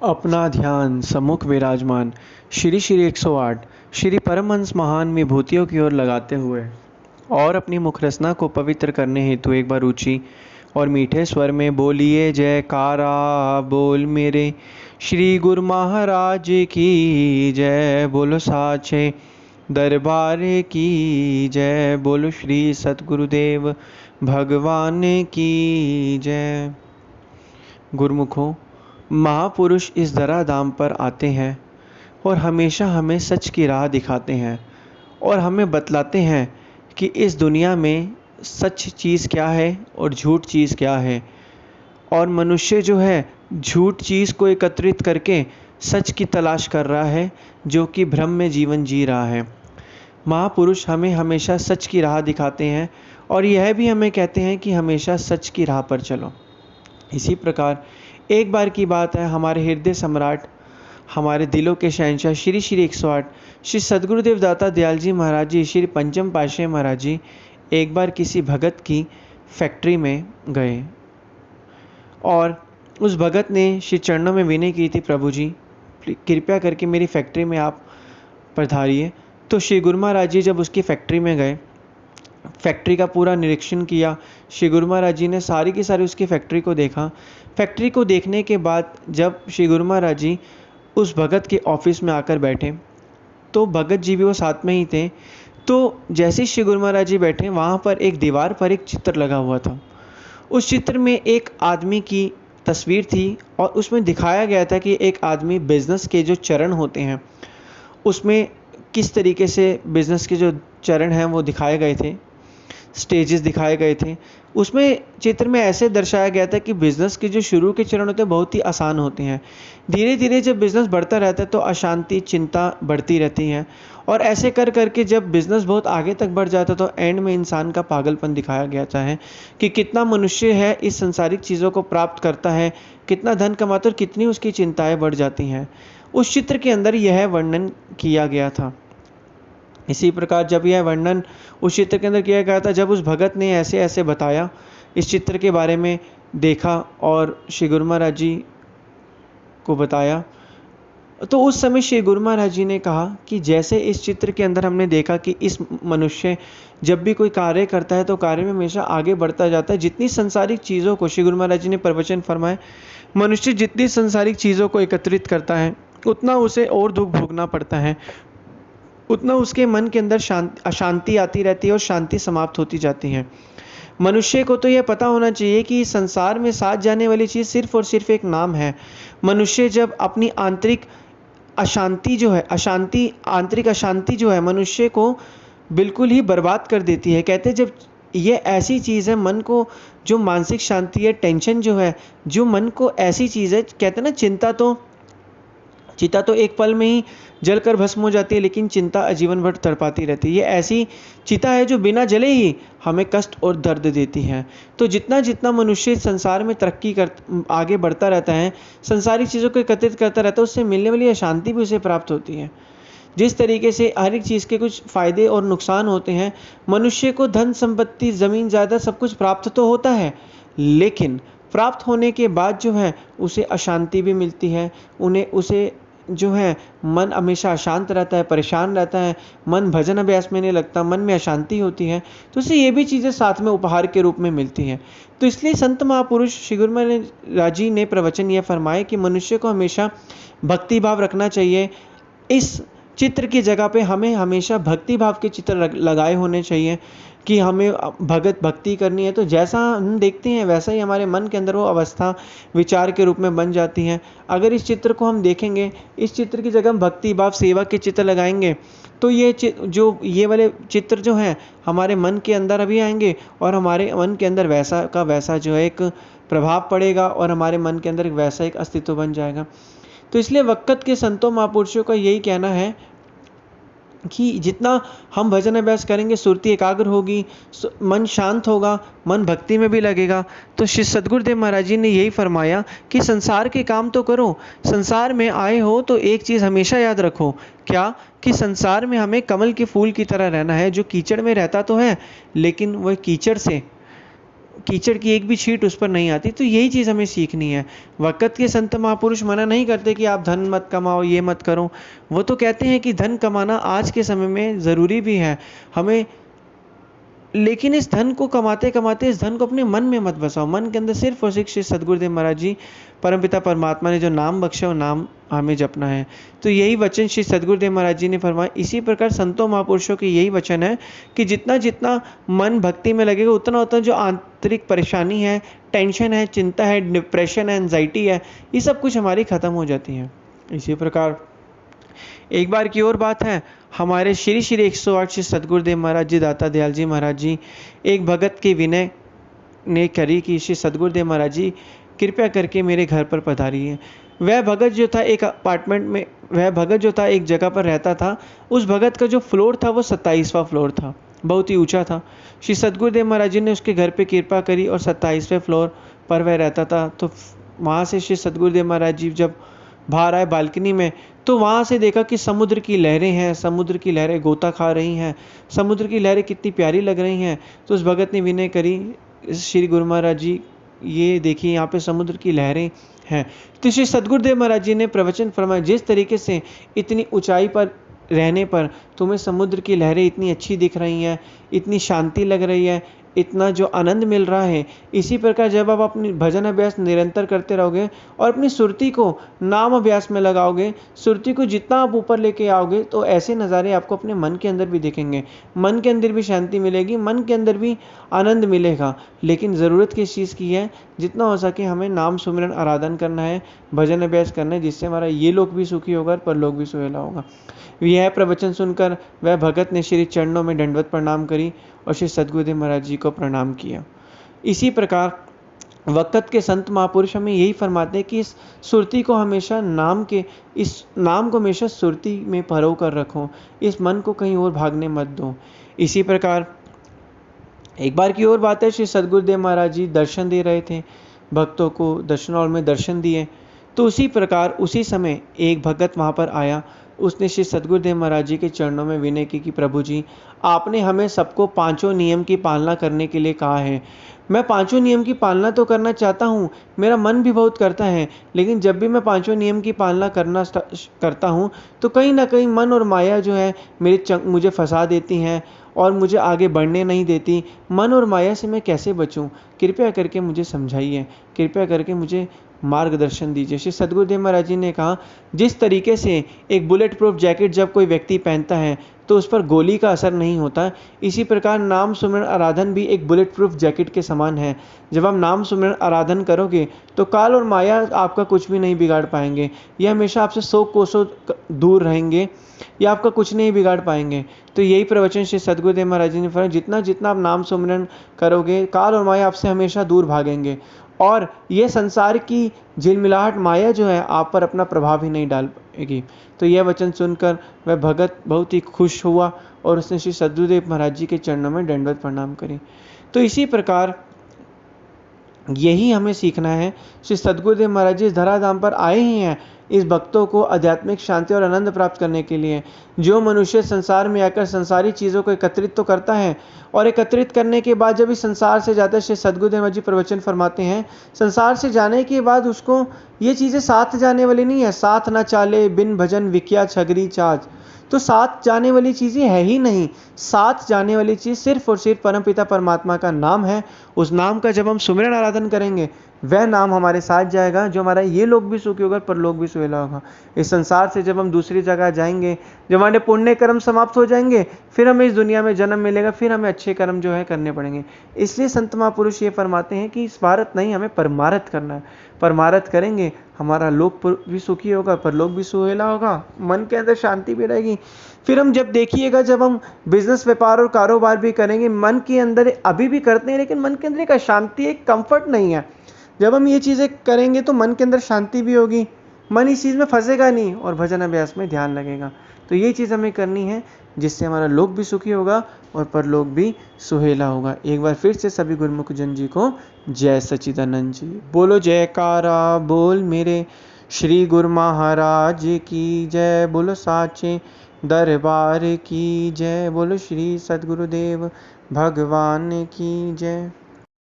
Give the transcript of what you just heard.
अपना ध्यान सम्मुख विराजमान श्री श्री 108 श्री परमहंस महान विभूतियों की ओर लगाते हुए और अपनी मुखरसना को पवित्र करने हेतु एक बार ऊंची और मीठे स्वर में बोलिए जयकारा बोल मेरे श्री गुरु महाराज की जय। बोलो साचे दरबार की जय। बोलो श्री सतगुरुदेव भगवान की जय। गुरुमुखों, महापुरुष इस धराधाम पर आते हैं और हमेशा हमें सच की राह दिखाते हैं और हमें बतलाते हैं कि इस दुनिया में सच चीज़ क्या है और झूठ चीज़ क्या है। और मनुष्य जो है झूठ चीज़ को एकत्रित करके सच की तलाश कर रहा है, जो कि भ्रम में जीवन जी रहा है। महापुरुष हमें हमेशा सच की राह दिखाते हैं और यह भी हमें कहते हैं कि हमेशा सच की राह पर चलो। इसी प्रकार एक बार की बात है, हमारे हृदय सम्राट, हमारे दिलों के शहंशाह श्री श्री 108 श्री सद्गुरुदेव दाता दयाल जी महाराज जी, श्री पंचम पातशाही महाराज जी एक बार किसी भगत की फैक्ट्री में गए और उस भगत ने श्री चरणों में विनय की थी, प्रभु जी कृपया करके मेरी फैक्ट्री में आप पधारिए। तो श्री गुरु महाराज जी जब उसकी फैक्ट्री में गए, फैक्ट्री का पूरा निरीक्षण किया। श्री गुरु महाराज जी ने सारी की सारी उसकी फैक्ट्री को देखा। फैक्ट्री को देखने के बाद जब श्री गुरु महाराज जी उस भगत के ऑफिस में आकर बैठे, तो भगत जी भी वो साथ में ही थे। तो जैसे श्री गुरु महाराज जी बैठे, वहाँ पर एक दीवार पर एक चित्र लगा हुआ था। उस चित्र में एक आदमी की तस्वीर थी और उसमें दिखाया गया था कि एक आदमी बिजनेस के जो चरण होते हैं उसमें किस तरीके से बिजनेस के जो चरण हैं वो दिखाए गए थे, स्टेजेस दिखाए गए थे। उसमें चित्र में ऐसे दर्शाया गया था कि बिज़नेस के जो शुरू के चरण होते हैं बहुत ही आसान होते हैं। धीरे धीरे जब बिज़नेस बढ़ता रहता है तो अशांति, चिंता बढ़ती रहती है और ऐसे कर करके जब बिज़नेस बहुत आगे तक बढ़ जाता है तो एंड में इंसान का पागलपन दिखाया गया है कि कितना मनुष्य है इस संसारिक चीज़ों को प्राप्त करता है, कितना धन कमाता है और कितनी उसकी चिंताएँ बढ़ जाती हैं। उस चित्र के अंदर यह वर्णन किया गया था। इसी प्रकार जब यह वर्णन उस चित्र के अंदर किया गया था, जब उस भगत ने ऐसे ऐसे बताया, इस चित्र के बारे में देखा और श्री गुरु महाराज जी को बताया, तो उस समय श्री गुरु महाराज जी ने कहा कि जैसे इस चित्र के अंदर हमने देखा कि इस मनुष्य जब भी कोई कार्य करता है तो कार्य में हमेशा आगे बढ़ता जाता है। जितनी संसारिक चीज़ों को, श्री गुरु महाराज जी ने प्रवचन फरमाए, मनुष्य जितनी संसारिक चीज़ों को एकत्रित करता है उतना उसे और दुख भोगना पड़ता है, उतना उसके मन के अंदर अशांति आती रहती है और शांति समाप्त होती जाती है। मनुष्य को तो यह पता होना चाहिए कि संसार में साथ जाने वाली चीज़ सिर्फ और सिर्फ एक नाम है। मनुष्य जब अपनी आंतरिक अशांति जो है, आंतरिक अशांति जो है मनुष्य को बिल्कुल ही बर्बाद कर देती है। कहते हैं जब ये ऐसी चीज़ है, मन को जो मानसिक शांति है, टेंशन जो है, जो मन को ऐसी चीज़ है, कहते हैं ना चिता तो एक पल में ही जलकर भस्म हो जाती है, लेकिन चिंता आजीवन भर तड़पाती रहती है। ये ऐसी चिता है जो बिना जले ही हमें कष्ट और दर्द देती है। तो जितना जितना मनुष्य संसार में आगे बढ़ता रहता है, संसारिक चीज़ों को एकत्रित करता रहता है, उससे मिलने वाली अशांति भी उसे प्राप्त होती है। जिस तरीके से हर एक चीज़ के कुछ फ़ायदे और नुकसान होते हैं, मनुष्य को धन संपत्ति, ज़मीन जायदाद सब कुछ प्राप्त तो होता है, लेकिन प्राप्त होने के बाद जो है उसे अशांति भी मिलती है। उसे जो है मन हमेशा अशांत रहता है, परेशान रहता है, मन भजन अभ्यास में नहीं लगता, मन में अशांति होती है, तो उसे ये भी चीज़ें साथ में उपहार के रूप में मिलती हैं। तो इसलिए संत महापुरुष श्री गुरु महाराज जी ने प्रवचन यह फरमाए कि मनुष्य को हमेशा भक्ति भाव रखना चाहिए। इस चित्र की जगह पे हमें हमेशा भक्ति भाव के चित्र लगाए होने चाहिए कि हमें भक्ति करनी है, तो जैसा हम देखते हैं वैसा ही हमारे मन के अंदर वो अवस्था विचार के रूप में बन जाती हैं। अगर इस चित्र को हम देखेंगे, इस चित्र की जगह हम भक्ति भाव सेवा के चित्र लगाएंगे, तो ये वाले चित्र जो हैं हमारे मन के अंदर अभी आएंगे और हमारे मन के अंदर वैसा का वैसा जो है एक प्रभाव पड़ेगा और हमारे मन के अंदर वैसा एक अस्तित्व बन जाएगा। तो इसलिए वक्त के संतों महापुरुषों का यही कहना है कि जितना हम भजन अभ्यास करेंगे, सुरती एकाग्र होगी, मन शांत होगा, मन भक्ति में भी लगेगा। तो श्री सद्गुरुदेव महाराज जी ने यही फरमाया कि संसार के काम तो करो, संसार में आए हो तो एक चीज़ हमेशा याद रखो, क्या कि संसार में हमें कमल के फूल की तरह रहना है, जो कीचड़ में रहता तो है लेकिन वह कीचड़ से कीचड़ की एक भी छींट उस पर नहीं आती। तो यही चीज़ हमें सीखनी है। वक़्त के संत महापुरुष मना नहीं करते कि आप धन मत कमाओ, ये मत करो। वो तो कहते हैं कि धन कमाना आज के समय में ज़रूरी भी है हमें, लेकिन इस धन को कमाते कमाते इस धन को अपने मन में मत बसाओ। मन के अंदर सिर्फ और सिर्फ श्री सद्गुरुदेव महाराज जी परमपिता परमात्मा ने जो नाम बख्शा वो नाम हमें जपना है। तो यही वचन श्री सद्गुरुदेव महाराज जी ने फरमाया। इसी प्रकार संतों महापुरुषों की यही वचन है कि जितना जितना मन भक्ति में लगेगा उतना उतना जो आंतरिक परेशानी है, टेंशन है, चिंता है, डिप्रेशन है, एंजाइटी है, ये सब कुछ हमारी ख़त्म हो जाती है। इसी प्रकार एक बार की और बात है, हमारे श्री श्री 108 श्री सद्गुरुदेव महाराज जी दाता दयाल जी महाराज जी एक भगत के विनय ने करी कि श्री सद्गुरुदेव महाराज जी कृपया करके मेरे घर पर पधारिए। वह भगत जो था एक अपार्टमेंट में, वह भगत जो था एक जगह पर रहता था। उस भगत का जो फ्लोर था वो 27वां फ्लोर था, बहुत ही ऊंचा था। श्री सद्गुरुदेव महाराज जी ने उसके घर पे कृपा करी और 27वें फ्लोर पर वह रहता था। तो वहाँ से श्री सद्गुरुदेव महाराज जी जब बाहर आए बालकनी में, तो वहाँ से देखा कि समुद्र की लहरें हैं, समुद्र की लहरें गोता खा रही हैं, समुद्र की लहरें कितनी प्यारी लग रही हैं। तो उस भगत ने विनय करी, श्री गुरु महाराज जी ये देखिए यहाँ पे समुद्र की लहरें हैं। तो श्री सद्गुरुदेव महाराज जी ने प्रवचन फरमाया, जिस तरीके से इतनी ऊंचाई पर रहने पर तुम्हें समुद्र की लहरें इतनी अच्छी दिख रही हैं, इतनी शांति लग रही है, इतना जो आनंद मिल रहा है, इसी प्रकार जब आप अपनी भजन अभ्यास निरंतर करते रहोगे और अपनी सुरती को नाम अभ्यास में लगाओगे, सुरती को जितना आप ऊपर लेके आओगे, तो ऐसे नज़ारे आपको अपने मन के अंदर भी दिखेंगे। मन के अंदर भी शांति मिलेगी, मन के अंदर भी आनंद मिलेगा। लेकिन ज़रूरत किस चीज़ की है? जितना हो सके हमें नाम सुमिरन आराधन करना है, भजन अभ्यास करना है, जिससे हमारा ये लोक भी सुखी होगा और परलोक भी सुहेला होगा। यह प्रवचन सुनकर वह भगत ने श्री चरणों में दंडवत प्रणाम करी और श्री सद्गुरुदेव महाराज जी को प्रणाम किया। इसी प्रकार वक़्त के संत महापुरुष हमें यही फरमाते हैं कि इस सुरती को हमेशा इस नाम को हमेशा सुरती में परो कर रखो, इस मन को कहीं और भागने मत दो। इसी प्रकार एक बार की और बात है, श्री सद्गुरुदेव महाराज जी दर्शन दे रहे थे, भक्तों को दर्शन हॉल में दर्शन दिए। तो उसी प्रकार उसी समय एक भगत वहाँ पर आया। उसने श्री सद्गुरुदेव महाराज जी के चरणों में विनय की कि प्रभु जी, आपने हमें सबको पांचों नियम की पालना करने के लिए कहा है। मैं पांचों नियम की पालना तो करना चाहता हूँ, मेरा मन भी बहुत करता है, लेकिन जब भी मैं पांचों नियम की पालना करता हूँ तो कहीं ना कहीं मन और माया जो है मुझे फंसा देती हैं और मुझे आगे बढ़ने नहीं देती। मन और माया से मैं कैसे बचूं? कृपया करके मुझे समझाइए, कृपया करके मुझे मार्गदर्शन दीजिए। श्री सद्गुरुदेव महाराज जी ने कहा, जिस तरीके से एक बुलेट प्रूफ जैकेट जब कोई व्यक्ति पहनता है तो उस पर गोली का असर नहीं होता, इसी प्रकार नाम सुमिरन आराधन भी एक बुलेट प्रूफ जैकेट के समान है। जब आप नाम सुमिरन आराधन करोगे तो काल और माया आपका कुछ भी नहीं बिगाड़ पाएंगे। ये हमेशा आपसे 100 कोसों दूर रहेंगे, ये आपका कुछ नहीं बिगाड़ पाएंगे। तो यही प्रवचन श्री सद्गुरुदेव महाराज जी ने फरमाया, जितना जितना आप नाम सुमिरन करोगे, काल और माया आपसे हमेशा दूर भागेंगे और ये संसार की झिलमिलाहट माया जो है आप पर अपना प्रभाव ही नहीं डाल पाएगी। तो यह वचन सुनकर वह भगत बहुत ही खुश हुआ और उसने श्री सद्गुरुदेव महाराज जी के चरणों में दंडवत प्रणाम करी। तो इसी प्रकार यही हमें सीखना है। श्री सद्गुरुदेव महाराज जी इस धराधाम पर आए ही हैं इस भक्तों को आध्यात्मिक शांति और आनंद प्राप्त करने के लिए। जो मनुष्य संसार में आकर संसारी चीज़ों को एकत्रित तो करता है और एकत्रित करने के बाद जब इस संसार से जाता है, श्री सद्गुरुदेव महाराज जी प्रवचन फरमाते हैं, संसार से जाने के बाद उसको ये चीज़ें साथ जाने वाली नहीं है। साथ ना चाले बिन भजन विकिया छगरी चाज। तो साथ जाने वाली चीज़ें है ही नहीं। साथ जाने वाली चीज़ सिर्फ और सिर्फ परमपिता परमात्मा का नाम है। उस नाम का जब हम सुमिरन आराधन करेंगे, वह नाम हमारे साथ जाएगा, जो हमारा ये लोग भी सुखी होगा, परलोक भी सुहेला होगा। इस संसार से जब हम दूसरी जगह जाएंगे, जब हमारे पुण्य कर्म समाप्त हो जाएंगे, फिर हमें इस दुनिया में जन्म मिलेगा, फिर हमें अच्छे कर्म जो है करने पड़ेंगे। इसलिए संत महापुरुष ये फरमाते हैं कि स्वार्थ नहीं, हमें परमार्थ करना है। परमार्थ करेंगे, हमारा लोक भी सुखी होगा, परलोक भी सुहेला होगा, मन के अंदर शांति भी रहेगी। फिर हम जब देखिएगा, जब हम बिजनेस व्यापार और कारोबार भी करेंगे, मन के अंदर अभी भी करते हैं, लेकिन मन के अंदर एक अशांति, एक कंफर्ट नहीं है। जब हम ये चीज़ें करेंगे तो मन के अंदर शांति भी होगी, मन इस चीज़ में फंसेगा नहीं और भजन अभ्यास में ध्यान लगेगा। तो ये चीज़ हमें करनी है, जिससे हमारा लोक भी सुखी होगा और परलोक भी सुहेला होगा। एक बार फिर से सभी गुरुमुख जन जी को जय सच्चिदानंद जी। बोलो जयकारा बोल मेरे श्री गुरु महाराज की जय। बोलो साचे दरबार की जय। बोलो श्री सद्गुरुदेव भगवान की जय।